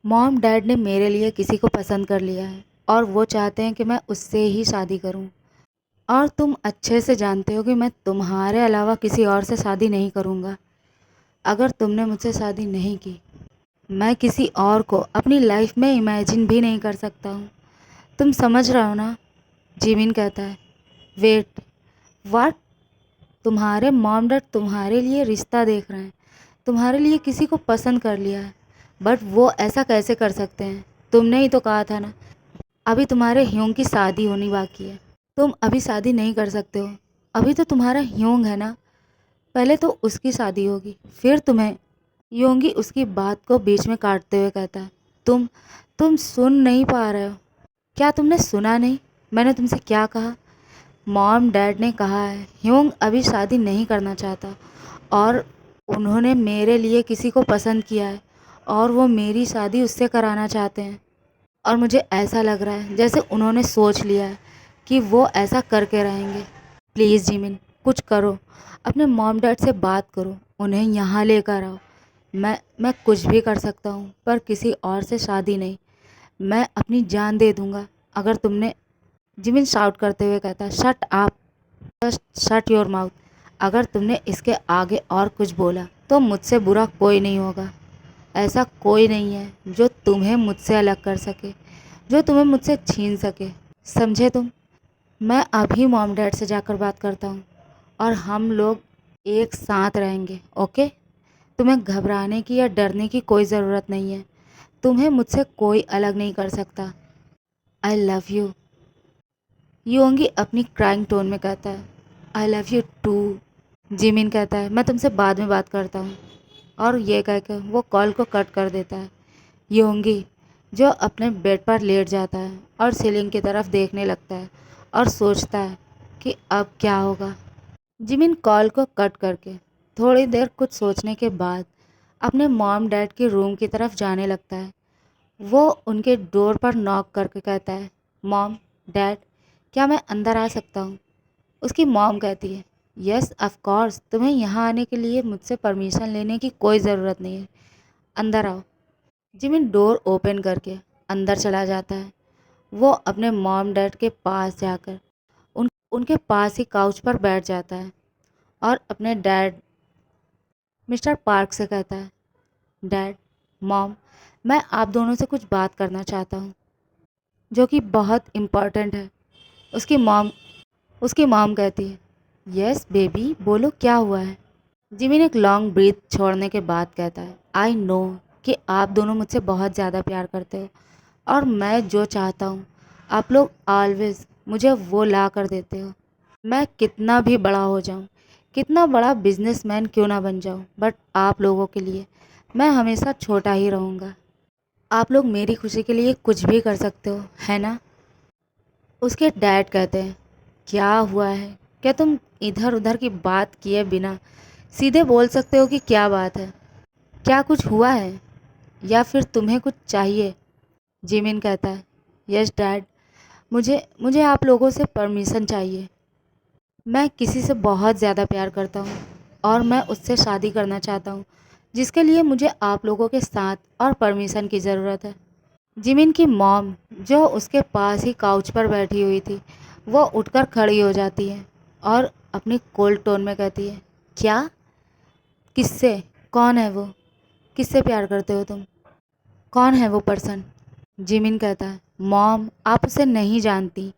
मॉम डैड ने मेरे लिए किसी को पसंद कर लिया है और वो चाहते हैं कि मैं उससे ही शादी करूं। और तुम अच्छे से जानते हो कि मैं तुम्हारे अलावा किसी और से शादी नहीं करूंगा। अगर तुमने मुझसे शादी नहीं की मैं किसी और को अपनी लाइफ में इमेजिन भी नहीं कर सकता हूँ। तुम समझ रहे हो ना? जिमिन कहता है। Wait, what? तुम्हारे मॉम डैड तुम्हारे लिए रिश्ता देख रहे हैं, तुम्हारे लिए किसी को पसंद कर लिया है, बट वो ऐसा कैसे कर सकते हैं? तुमने ही तो कहा था ना, अभी तुम्हारे ह्योंग की शादी होनी बाकी है। तुम अभी शादी नहीं कर सकते हो। अभी तो तुम्हारा ह्योंग है ना, पहले तो उसकी शादी होगी, फिर तुम्हें। योंगी उसकी बात को बीच में काटते हुए कहता है। तुम सुन नहीं पा रहे हो? क्या तुमने सुना नहीं? मैंने तुमसे क्या कहा? मॉम डैड ने कहा है ह्योंग अभी शादी नहीं करना चाहता, और उन्होंने मेरे लिए किसी को पसंद किया है, और वो मेरी शादी उससे कराना चाहते हैं। और मुझे ऐसा लग रहा है जैसे उन्होंने सोच लिया है कि वो ऐसा करके रहेंगे। प्लीज़ जिमिन, कुछ करो। अपने मॉम डैड से बात करो, उन्हें यहाँ लेकर आओ। मैं कुछ भी कर सकता हूँ, पर किसी और से शादी नहीं। मैं अपनी जान दे दूँगा अगर तुमने। जिमिन शाउट करते हुए कहता है, shut up, just shut your mouth. अगर तुमने इसके आगे और कुछ बोला तो मुझसे बुरा कोई नहीं होगा। ऐसा कोई नहीं है जो तुम्हें मुझसे अलग कर सके, जो तुम्हें मुझसे छीन सके। समझे तुम? मैं अभी मॉम डैड से जाकर बात करता हूँ, और हम लोग एक साथ रहेंगे, ओके? तुम्हें घबराने की या डरने की कोई ज़रूरत नहीं है। तुम्हें मुझसे कोई अलग नहीं कर सकता। आई लव यू। योंगी अपनी क्राइंग टोन में कहता है। I love you too. Jimin कहता है, मैं तुमसे बाद में बात करता हूँ, और ये कहकर वो कॉल को कट कर देता है। योंगी, जो अपने बेड पर लेट जाता है और सीलिंग की तरफ देखने लगता है और सोचता है कि अब क्या होगा। जिमिन कॉल को कट करके थोड़ी देर कुछ सोचने के बाद अपने मॉम डैड के रूम की तरफ जाने लगता है। वो उनके डोर पर नॉक करके कहता है, मॉम, डैड, क्या मैं अंदर आ सकता हूँ? उसकी मॉम कहती है, यस ऑफ कोर्स, तुम्हें यहाँ आने के लिए मुझसे परमिशन लेने की कोई ज़रूरत नहीं है, अंदर आओ। जिमिन डोर ओपन करके अंदर चला जाता है। वो अपने मॉम डैड के पास जाकर उनके पास ही काउच पर बैठ जाता है और अपने डैड मिस्टर पार्क से कहता है, डैड, मॉम, मैं आप दोनों से कुछ बात करना चाहता हूँ, जो कि बहुत इम्पॉर्टेंट है। उसकी मॉम उसकी मॉम कहती है, यस बेबी, बोलो क्या हुआ है? जिमिन एक लॉन्ग ब्रीथ छोड़ने के बाद कहता है, आई नो कि आप दोनों मुझसे बहुत ज़्यादा प्यार करते हो, और मैं जो चाहता हूँ आप लोग ऑलवेज मुझे वो ला कर देते हो। मैं कितना भी बड़ा हो जाऊँ, कितना बड़ा बिजनेसमैन क्यों ना बन जाऊँ, बट आप लोगों के लिए मैं हमेशा छोटा ही रहूँगा। आप लोग मेरी खुशी के लिए कुछ भी कर सकते हो, है ना? उसके डैड कहते हैं, क्या हुआ है? क्या तुम इधर उधर की बात किए बिना सीधे बोल सकते हो कि क्या बात है? क्या कुछ हुआ है, या फिर तुम्हें कुछ चाहिए? जिमिन कहता है, यस डैड, मुझे मुझे आप लोगों से परमिशन चाहिए। मैं किसी से बहुत ज़्यादा प्यार करता हूँ, और मैं उससे शादी करना चाहता हूँ, जिसके लिए मुझे आप लोगों के साथ और परमिशन की ज़रूरत है। जिमिन की मॉम, जो उसके पास ही काउच पर बैठी हुई थी, वो उठकर खड़ी हो जाती है और अपनी कोल्ड टोन में कहती है, क्या? किससे? कौन है वो? किससे प्यार करते हो तुम? कौन है वो पर्सन? जिमिन कहता है, मॉम, आप उसे नहीं जानती,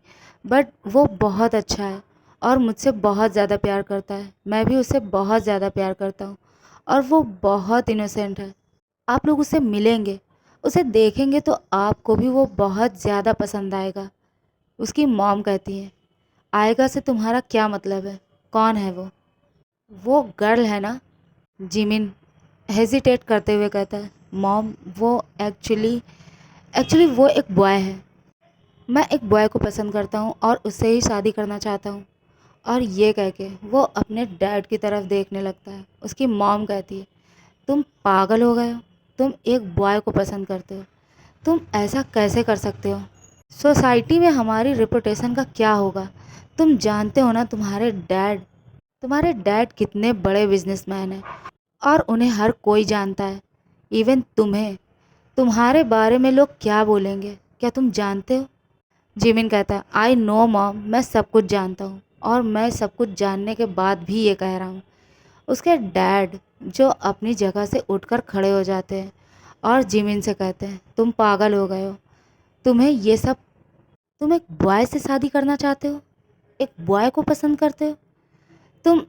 बट वो बहुत अच्छा है और मुझसे बहुत ज़्यादा प्यार करता है। मैं भी उससे बहुत ज़्यादा प्यार करता हूँ, और वो बहुत इनोसेंट है। आप लोग उसे मिलेंगे, उसे देखेंगे तो आपको भी वो बहुत ज़्यादा पसंद आएगा। उसकी मॉम कहती है, आएगा से तुम्हारा क्या मतलब है? कौन है वो? वो गर्ल है ना? जिमिन हेजिटेट करते हुए कहता है, मॉम, वो एक्चुअली एक्चुअली वो एक बॉय है। मैं एक बॉय को पसंद करता हूँ और उससे ही शादी करना चाहता हूँ। और ये कह के वो अपने डैड की तरफ देखने लगता है। उसकी मॉम कहती है, तुम पागल हो गए हो? तुम एक बॉय को पसंद करते हो? तुम ऐसा कैसे कर सकते हो? सोसाइटी में हमारी रेपुटेशन का क्या होगा? तुम जानते हो ना, तुम्हारे डैड कितने बड़े बिजनेसमैन हैं, और उन्हें हर कोई जानता है। इवन तुम्हें, तुम्हारे बारे में लोग क्या बोलेंगे, क्या तुम जानते हो? जिमिन कहता है, आई नो मॉम, मैं सब कुछ जानता हूँ, और मैं सब कुछ जानने के बाद भी ये कह रहा हूँ। उसके डैड, जो अपनी जगह से उठकर खड़े हो जाते हैं और जिमिन से कहते हैं तुम पागल हो गए हो, तुम्हें ये सब, तुम एक बॉय से शादी करना चाहते हो, एक बॉय को पसंद करते हो, तुम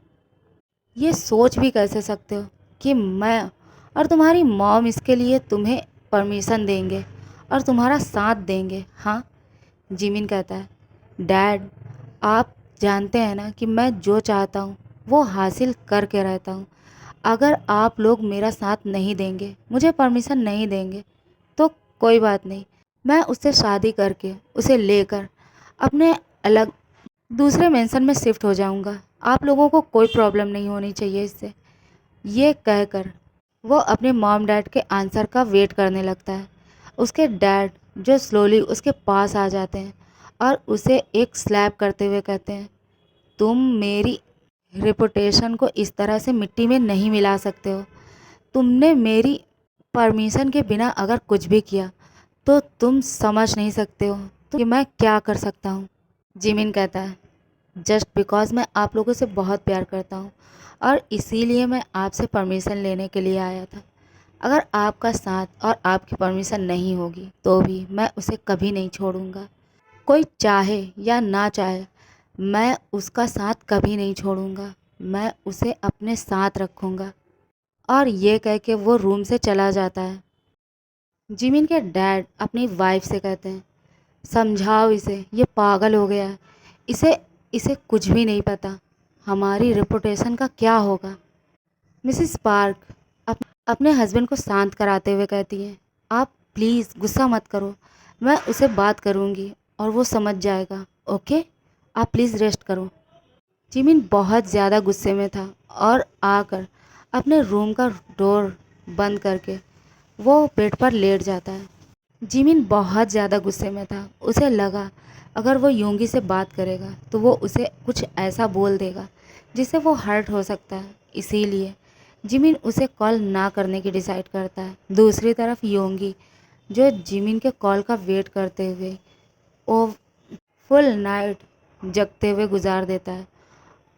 ये सोच भी कैसे सकते हो कि मैं और तुम्हारी मॉम इसके लिए तुम्हें परमिशन देंगे और तुम्हारा साथ देंगे। हाँ, जिमिन कहता है डैड, आप जानते हैं ना कि मैं जो चाहता हूँ वो हासिल करके रहता हूँ। अगर आप लोग मेरा साथ नहीं देंगे, मुझे परमिशन नहीं देंगे, तो कोई बात नहीं, मैं उससे शादी करके उसे लेकर अपने अलग दूसरे मेंशन में शिफ्ट हो जाऊंगा। आप लोगों को कोई प्रॉब्लम नहीं होनी चाहिए इससे। ये कहकर वो अपने मॉम डैड के आंसर का वेट करने लगता है। उसके डैड जो स्लोली उसके पास आ जाते हैं और उसे एक स्लैप करते हुए कहते हैं तुम मेरी रेपुटेशन को इस तरह से मिट्टी में नहीं मिला सकते हो। तुमने मेरी परमिशन के बिना अगर कुछ भी किया तो तुम समझ नहीं सकते हो तो कि मैं क्या कर सकता हूँ। जिमिन कहता है जस्ट बिकॉज मैं आप लोगों से बहुत प्यार करता हूँ और इसीलिए मैं आपसे परमिशन लेने के लिए आया था। अगर आपका साथ और आपकी परमिशन नहीं होगी तो भी मैं उसे कभी नहीं छोड़ूंगा। कोई चाहे या ना चाहे, मैं उसका साथ कभी नहीं छोड़ूंगा। मैं उसे अपने साथ रखूंगा। और ये कह के वो रूम से चला जाता है। जिमिन के डैड अपनी वाइफ से कहते हैं समझाओ इसे, ये पागल हो गया है, इसे इसे कुछ भी नहीं पता हमारी रेपुटेशन का क्या होगा। मिसिस पार्क अपने हस्बैंड को शांत कराते हुए कहती हैं आप प्लीज़ गुस्सा मत करो, मैं उसे बात करूँगी और वो समझ जाएगा। ओके, आप प्लीज़ रेस्ट करो। जिमिन बहुत ज़्यादा गुस्से में था और आकर अपने रूम का डोर बंद करके वो बेड पर लेट जाता है। जिमिन बहुत ज़्यादा गुस्से में था। उसे लगा अगर वो योंगी से बात करेगा तो वो उसे कुछ ऐसा बोल देगा जिससे वो हर्ट हो सकता है। इसीलिए जिमिन उसे कॉल ना करने की डिसाइड करता है। दूसरी तरफ योंगी जो जिमिन के कॉल का वेट करते हुए वो फुल नाइट जगते हुए गुजार देता है।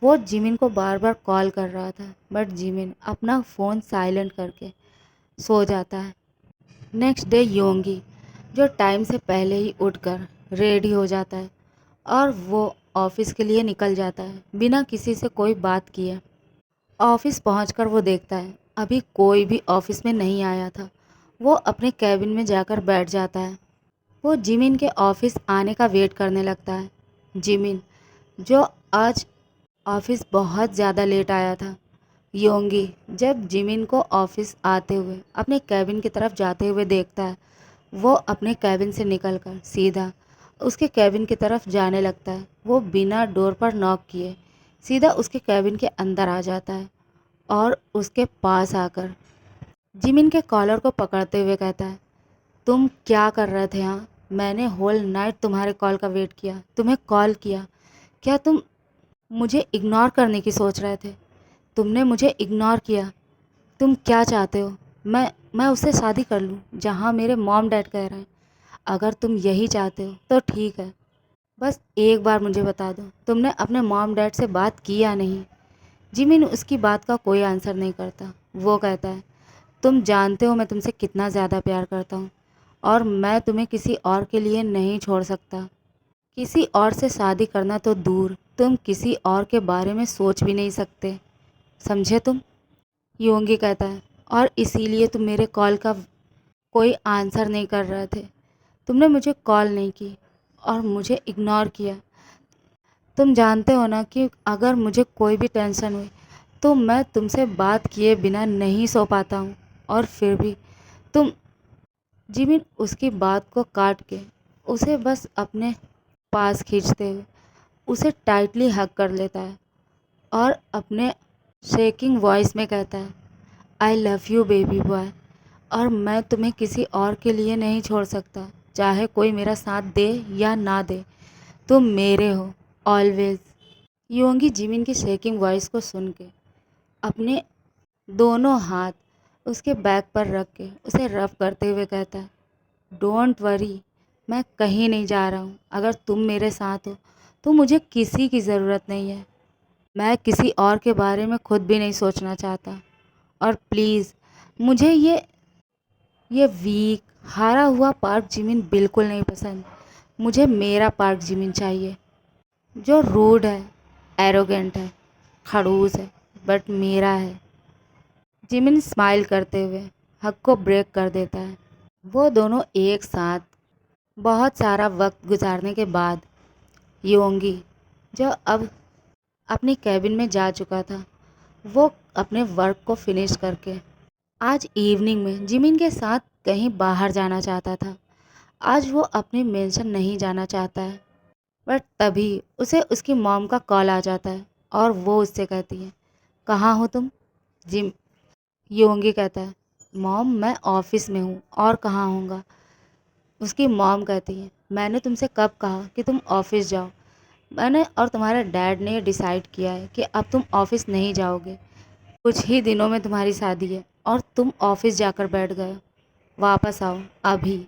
वो जिमिन को बार बार कॉल कर रहा था बट जिमिन अपना फ़ोन साइलेंट करके सो जाता है। नेक्स्ट डे योंगी जो टाइम से पहले ही उठकर रेडी हो जाता है और वो ऑफिस के लिए निकल जाता है बिना किसी से कोई बात किए। ऑफिस पहुंचकर वो देखता है अभी कोई भी ऑफिस में नहीं आया था। वो अपने कैबिन में जाकर बैठ जाता है। वो जिमिन के ऑफिस आने का वेट करने लगता है। जिमिन जो आज ऑफिस बहुत ज़्यादा लेट आया था। योंगी जब जिमिन को ऑफिस आते हुए अपने कैबिन की तरफ जाते हुए देखता है वो अपने कैबिन से निकलकर सीधा उसके कैबिन की तरफ जाने लगता है। वो बिना डोर पर नॉक किए सीधा उसके कैबिन के अंदर आ जाता है और उसके पास आकर जिमिन के कॉलर को पकड़ते हुए कहता है तुम क्या कर रहे थे यहाँ? मैंने होल नाइट तुम्हारे कॉल का वेट किया, तुम्हें कॉल किया, क्या तुम मुझे इग्नोर करने की सोच रहे थे? तुमने मुझे इग्नोर किया। तुम क्या चाहते हो? मैं उससे शादी कर लूँ जहाँ मेरे मॉम डैड कह रहे हैं। अगर तुम यही चाहते हो तो ठीक है, बस एक बार मुझे बता दो तुमने अपने मॉम डैड से बात की या नहीं। जिमिन उसकी बात का कोई आंसर नहीं करता। वो कहता है तुम जानते हो मैं तुमसे कितना ज़्यादा प्यार करता हूँ और मैं तुम्हें किसी और के लिए नहीं छोड़ सकता। किसी और से शादी करना तो दूर, तुम किसी और के बारे में सोच भी नहीं सकते, समझे तुम? योंगी कहता है और इसीलिए तुम मेरे कॉल का कोई आंसर नहीं कर रहे थे। तुमने मुझे कॉल नहीं की और मुझे इग्नोर किया। तुम जानते हो ना कि अगर मुझे कोई भी टेंशन हुई तो मैं तुमसे बात किए बिना नहीं सो पाता हूँ और फिर भी तुम। जिमिन उसकी बात को काट के उसे बस अपने पास खींचते हुए उसे टाइटली हग कर लेता है और अपने शेकिंग वॉइस में कहता है I love you baby boy, और मैं तुम्हें किसी और के लिए नहीं छोड़ सकता। चाहे कोई मेरा साथ दे या ना दे, तुम मेरे हो ऑलवेज। योंगी जिमिन की शेकिंग वॉइस को सुन के अपने दोनों हाथ उसके बैक पर रख के उसे रफ करते हुए कहता है डोंट वरी, मैं कहीं नहीं जा रहा हूँ। अगर तुम मेरे साथ हो तो मुझे किसी की ज़रूरत नहीं है। मैं किसी और के बारे में खुद भी नहीं सोचना चाहता। और प्लीज़ मुझे ये ये वीक, हारा हुआ पार्क जिमिन बिल्कुल नहीं पसंद। मुझे मेरा पार्क जिमिन चाहिए, जो रूड है, एरोगेंट है, खड़ूस है, बट मेरा है। जिमिन स्माइल करते हुए हक को ब्रेक कर देता है। वो दोनों एक साथ बहुत सारा वक्त गुजारने के बाद योंगी, जो अब अपनी कैबिन में जा चुका था, वो अपने वर्क को फिनिश करके आज इवनिंग में जिमिन के साथ कहीं बाहर जाना चाहता था। आज वो अपनी मेंशन नहीं जाना चाहता है, बट तभी उसे उसकी मॉम का कॉल आ जाता है और वो उससे कहती है, कहाँ हो तुम? जिम योंगी कहता है, मॉम मैं ऑफिस में हूँ और कहाँ होऊंगा। उसकी मॉम कहती है, मैंने तुमसे कब कहा कि तुम ऑफिस जाओ? मैंने और तुम्हारे डैड ने डिसाइड किया है कि अब तुम ऑफिस नहीं जाओगे। कुछ ही दिनों में तुम्हारी शादी है और तुम ऑफिस जाकर बैठ गए हो। वापस आओ अभी।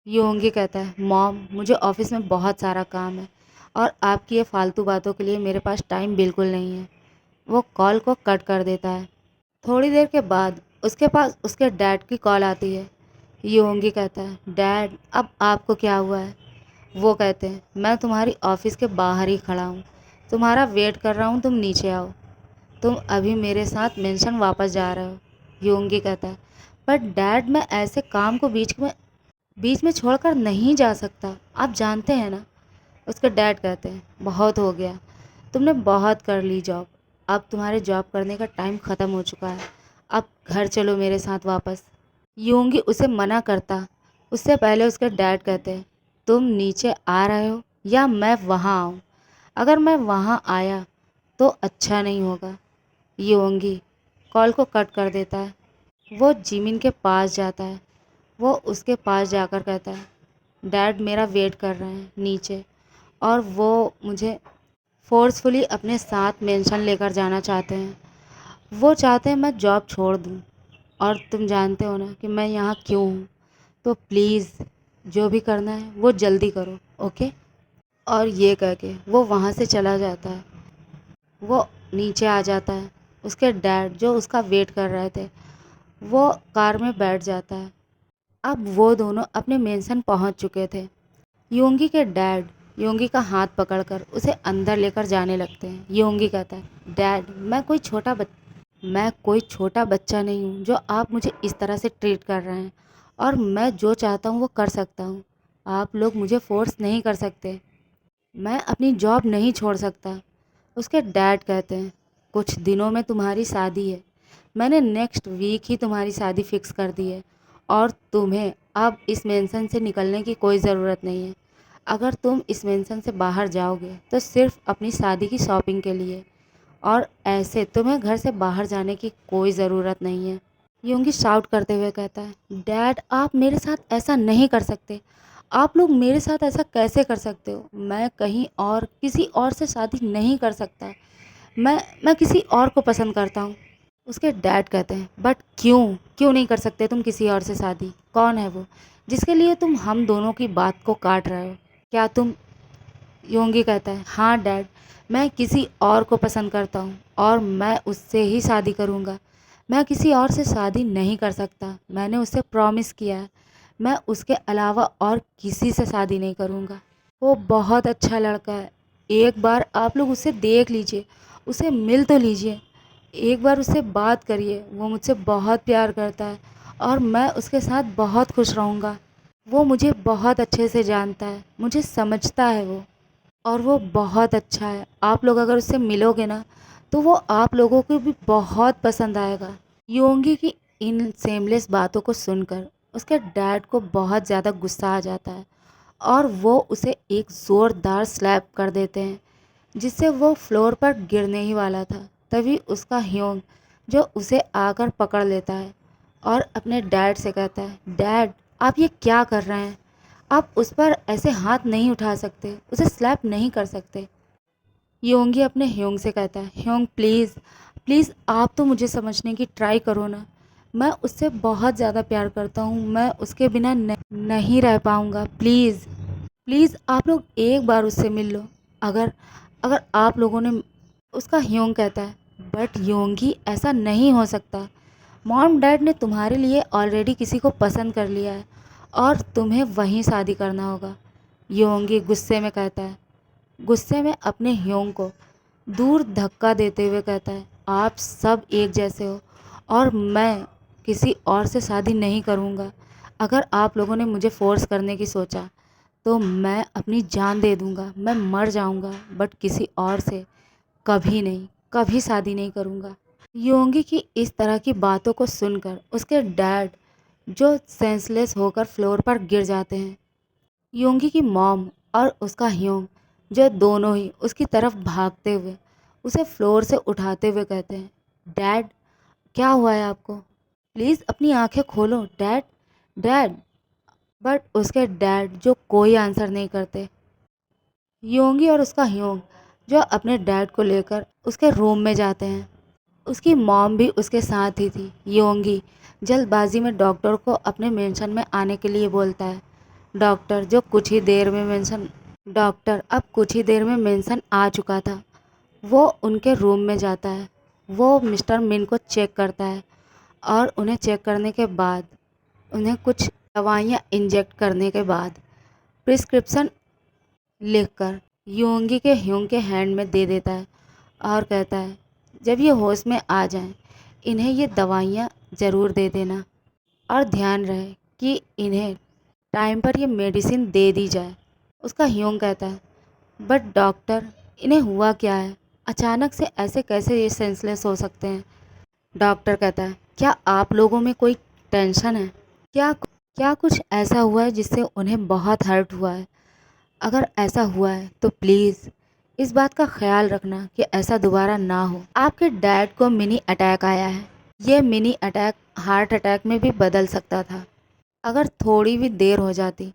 योंगी कहता है, मॉम मुझे ऑफिस में बहुत सारा काम है और आपकी ये फालतू बातों के लिए मेरे पास टाइम बिल्कुल नहीं है। वो कॉल को कट कर देता है। थोड़ी देर के बाद उसके पास उसके डैड की कॉल आती है। योंगी कहता है, डैड अब आपको क्या हुआ है? वो कहते हैं, मैं तुम्हारी ऑफिस के बाहर ही खड़ा हूँ, तुम्हारा वेट कर रहा हूँ, तुम नीचे आओ। तुम अभी मेरे साथ मेंशन वापस जा रहे हो। योंगी कहता है, पर डैड मैं ऐसे काम को बीच में छोड़कर नहीं जा सकता, आप जानते हैं ना। उसके डैड कहते हैं, बहुत हो गया, तुमने बहुत कर ली जॉब, अब तुम्हारे जॉब करने का टाइम ख़त्म हो चुका है, अब घर चलो मेरे साथ वापस। योंगी उसे मना करता उससे पहले उसके डैड कहते हैं, तुम नीचे आ रहे हो या मैं वहाँ आऊँ? अगर मैं वहाँ आया तो अच्छा नहीं होगा। योंगी कॉल को कट कर देता है। वो जिमिन के पास जाता है। वो उसके पास जाकर कहता है, डैड मेरा वेट कर रहे हैं नीचे और वो मुझे फोर्सफुली अपने साथ मेंशन लेकर जाना चाहते हैं। वो चाहते हैं मैं जॉब छोड़ दूँ और तुम जानते हो ना कि मैं यहाँ क्यों हूँ। तो प्लीज़ जो भी करना है वो जल्दी करो, ओके? और ये कह के वो वहाँ से चला जाता है। वो नीचे आ जाता है। उसके डैड जो उसका वेट कर रहे थे, वो कार में बैठ जाता है। अब वो दोनों अपने मेंशन पहुँच चुके थे। योंगी के डैड योंगी का हाथ पकड़कर उसे अंदर लेकर जाने लगते हैं। योंगी कहता है, डैड मैं कोई छोटा बच्चा नहीं हूँ जो आप मुझे इस तरह से ट्रीट कर रहे हैं, और मैं जो चाहता हूँ वो कर सकता हूँ। आप लोग मुझे फोर्स नहीं कर सकते। मैं अपनी जॉब नहीं छोड़ सकता। उसके डैड कहते हैं, कुछ दिनों में तुम्हारी शादी है, मैंने नेक्स्ट वीक ही तुम्हारी शादी फिक्स कर दी है और तुम्हें अब इस मेंशन से निकलने की कोई ज़रूरत नहीं है। अगर तुम इस मेंशन से बाहर जाओगे तो सिर्फ अपनी शादी की शॉपिंग के लिए, और ऐसे तुम्हें घर से बाहर जाने की कोई ज़रूरत नहीं है। योंगी शाउट करते हुए कहता है, डैड आप मेरे साथ ऐसा नहीं कर सकते। आप लोग मेरे साथ ऐसा कैसे कर सकते हो? मैं कहीं और किसी और से शादी नहीं कर सकता। मैं किसी और को पसंद करता हूँ। उसके डैड कहते हैं, बट क्यों क्यों नहीं कर सकते तुम किसी और से शादी? कौन है वो जिसके लिए तुम हम दोनों की बात को काट रहे हो? क्या तुम योंगी कहता है, हाँ डैड, मैं किसी और को पसंद करता हूँ और मैं उससे ही शादी करूँगा। मैं किसी और से शादी नहीं कर सकता। मैंने उससे प्रॉमिस किया है, मैं उसके अलावा और किसी से शादी नहीं करूँगा। वो बहुत अच्छा लड़का है। एक बार आप लोग उसे देख लीजिए, उसे मिल तो लीजिए, एक बार उससे बात करिए। वो मुझसे बहुत प्यार करता है और मैं उसके साथ बहुत खुश रहूँगा। वो मुझे बहुत अच्छे से जानता है, मुझे समझता है वो, और वो बहुत अच्छा है। आप लोग अगर उससे मिलोगे ना तो वो आप लोगों को भी बहुत पसंद आएगा। योंगी की इन सेमलेस बातों को सुनकर उसके डैड को बहुत ज़्यादा गुस्सा आ जाता है और वो उसे एक ज़ोरदार स्लैप कर देते हैं, जिससे वो फ्लोर पर गिरने ही वाला था। तभी उसका ह्योंग जो उसे आकर पकड़ लेता है और अपने डैड से कहता है, डैड आप ये क्या कर रहे हैं? आप उस पर ऐसे हाथ नहीं उठा सकते, उसे स्लैप नहीं कर सकते। योंगी अपने ह्योंग से कहता है, ह्योंग प्लीज़ प्लीज़ आप तो मुझे समझने की ट्राई करो ना। मैं उससे बहुत ज़्यादा प्यार करता हूँ, मैं उसके बिना नहीं रह पाऊँगा। प्लीज़ प्लीज़ आप लोग एक बार उससे मिल लो। अगर अगर आप लोगों ने उसका ह्योंग कहता है, बट योंगी ऐसा नहीं हो सकता। मॉम डैड ने तुम्हारे लिए ऑलरेडी किसी को पसंद कर लिया है और तुम्हें वहीं शादी करना होगा। योंगी गुस्से में कहता है, गुस्से में अपने ह्योंग को दूर धक्का देते हुए कहता है, आप सब एक जैसे हो और मैं किसी और से शादी नहीं करूँगा। अगर आप लोगों ने मुझे फ़ोर्स करने की सोचा तो मैं अपनी जान दे दूँगा, मैं मर जाऊँगा, बट किसी और से कभी नहीं, कभी शादी नहीं करूँगा। योंगी की इस तरह की बातों को सुनकर उसके डैड जो सेंसलेस होकर फ्लोर पर गिर जाते हैं। योंगी की मॉम और उसका ह्योंग जो दोनों ही उसकी तरफ भागते हुए उसे फ्लोर से उठाते हुए कहते हैं, डैड क्या हुआ है आपको? प्लीज़ अपनी आंखें खोलो डैड, डैड। बट उसके डैड जो कोई आंसर नहीं करते। योंगी और उसका ह्योंग जो अपने डैड को लेकर उसके रूम में जाते हैं। उसकी मॉम भी उसके साथ ही थी। योंगी जल्दबाजी में डॉक्टर को अपने मेंशन में आने के लिए बोलता है। डॉक्टर जो कुछ ही देर में मेंशन डॉक्टर अब कुछ ही देर में मेंशन आ चुका था। वो उनके रूम में जाता है। वो मिस्टर मिन को चेक करता है और उन्हें चेक करने के बाद उन्हें कुछ दवाइयाँ इंजेक्ट करने के बाद प्रिस्क्रिप्शन लिखकर योंगी के ह्योंग के हैंड में दे देता है और कहता है, जब ये होश में आ जाएं, इन्हें ये दवाइयाँ ज़रूर दे देना और ध्यान रहे कि इन्हें टाइम पर ये मेडिसिन दे दी जाए। उसका ह्योंग कहता है, बट डॉक्टर इन्हें हुआ क्या है? अचानक से ऐसे कैसे ये सेंसलेस हो सकते हैं? डॉक्टर कहता है, क्या आप लोगों में कोई टेंशन है? क्या क्या कुछ ऐसा हुआ है जिससे उन्हें बहुत हर्ट हुआ है? अगर ऐसा हुआ है तो प्लीज़ इस बात का ख्याल रखना कि ऐसा दोबारा ना हो। आपके डैड को मिनी अटैक आया है। ये मिनी अटैक हार्ट अटैक में भी बदल सकता था अगर थोड़ी भी देर हो जाती,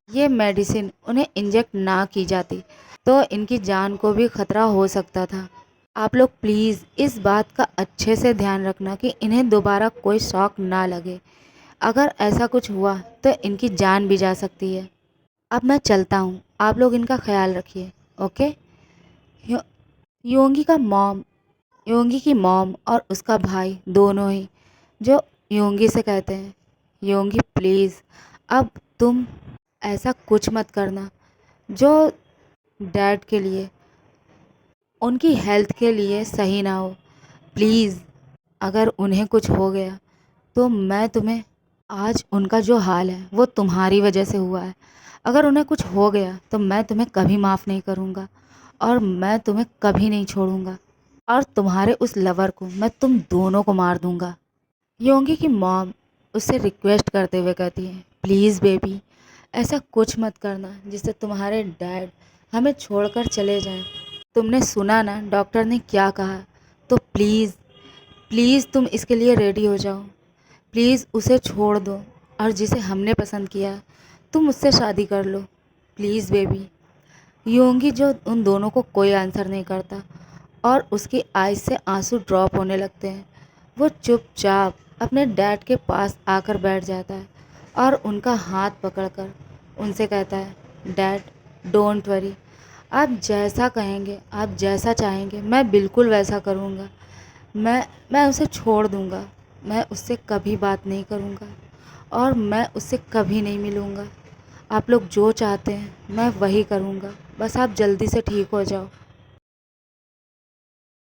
ये मेडिसिन उन्हें इंजेक्ट ना की जाती तो इनकी जान को भी खतरा हो सकता था। आप लोग प्लीज़ इस बात का अच्छे से ध्यान रखना कि इन्हें दोबारा कोई शॉक ना लगे। अगर ऐसा कुछ हुआ तो इनकी जान भी जा सकती है। अब मैं चलता हूँ, आप लोग इनका ख्याल रखिए, ओके। यो- योंगी का मॉम योंगी की मॉम और उसका भाई दोनों ही जो योंगी से कहते हैं, योंगी प्लीज़ अब तुम ऐसा कुछ मत करना जो डैड के लिए, उनकी हेल्थ के लिए सही ना हो। प्लीज़ अगर उन्हें कुछ हो गया तो मैं तुम्हें, आज उनका जो हाल है वो तुम्हारी वजह से हुआ है। अगर उन्हें कुछ हो गया तो मैं तुम्हें कभी माफ़ नहीं करूँगा और मैं तुम्हें कभी नहीं छोड़ूंगा और तुम्हारे उस लवर को मैं तुम दोनों को मार दूंगा। योंगी की मॉम उससे रिक्वेस्ट करते हुए कहती है, प्लीज़ बेबी ऐसा कुछ मत करना जिससे तुम्हारे डैड हमें छोड़कर चले जाएं। तुमने सुना ना डॉक्टर ने क्या कहा, तो प्लीज़ प्लीज़ तुम इसके लिए रेडी हो जाओ। प्लीज़ उसे छोड़ दो और जिसे हमने पसंद किया है तुम उससे शादी कर लो, प्लीज़ बेबी। योंगी जो उन दोनों को कोई आंसर नहीं करता और उसकी आइज़ से आंसू ड्रॉप होने लगते हैं। वो चुपचाप अपने डैड के पास आकर बैठ जाता है और उनका हाथ पकड़कर उनसे कहता है, डैड डोंट वरी, आप जैसा कहेंगे, आप जैसा चाहेंगे मैं बिल्कुल वैसा करूँगा। मैं उसे छोड़ दूँगा, मैं उससे कभी बात नहीं करूँगा और मैं उससे कभी नहीं मिलूँगा। आप लोग जो चाहते हैं मैं वही करूँगा, बस आप जल्दी से ठीक हो जाओ।